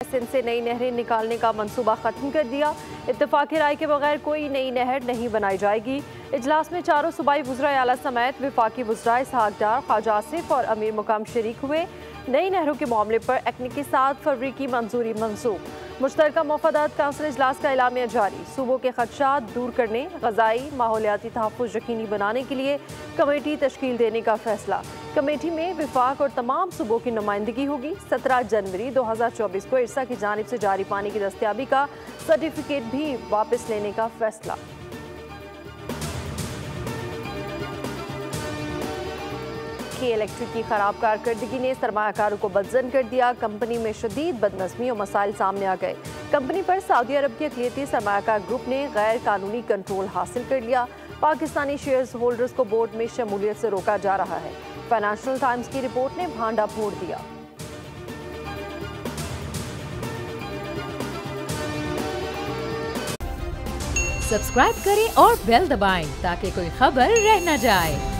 सिंध से नई नहरें निकालने का मंसूबा खत्म कर दिया। इत्तेफाकी राय के बगैर कोई नई नहर नहीं बनाई जाएगी। इजलास में चारों सूबाई वुज़राए आला समेत विफाकी वुज़राए इसहाक डार, ख्वाजा आसिफ और अमीर मुकाम शरीक हुए। नई नहरों के मामले पर एक्ने की 7 फरवरी की मंजूरी मंसूख। मुश्तरका मुफादात काउंसिल इजलास का एलामिया जारी। सूबों के खदशात दूर करने, ग़ज़ाई माहौलियाती तहफ़्फ़ुज़ यकीनी बनाने के लिए कमेटी तश्कील देने का फैसला। कमेटी में विफाक और तमाम सूबों की नुमाइंदगी होगी। 17 जनवरी 2024 को इरसा की जानिब से जारी पानी की दस्तयाबी का सर्टिफिकेट भी वापस लेने का फैसला। इलेक्ट्रिक की खराब कारकर्दगी ने सरमायाकारों को बदजन कर दिया। कंपनी में शदीद बदनज़मी और मसाइल सामने आ गए। कंपनी पर सऊदी अरब के अक़लियती सरमायाकार ग्रुप ने गैर कानूनी कंट्रोल हासिल कर लिया। पाकिस्तानी शेयर्स होल्डर्स को बोर्ड में शमूलियत से रोका जा रहा है। फाइनेंशियल टाइम्स की रिपोर्ट ने भांडा फोड़ दिया। सब्सक्राइब करें और बेल दबाएं ताकि कोई खबर रह न जाए।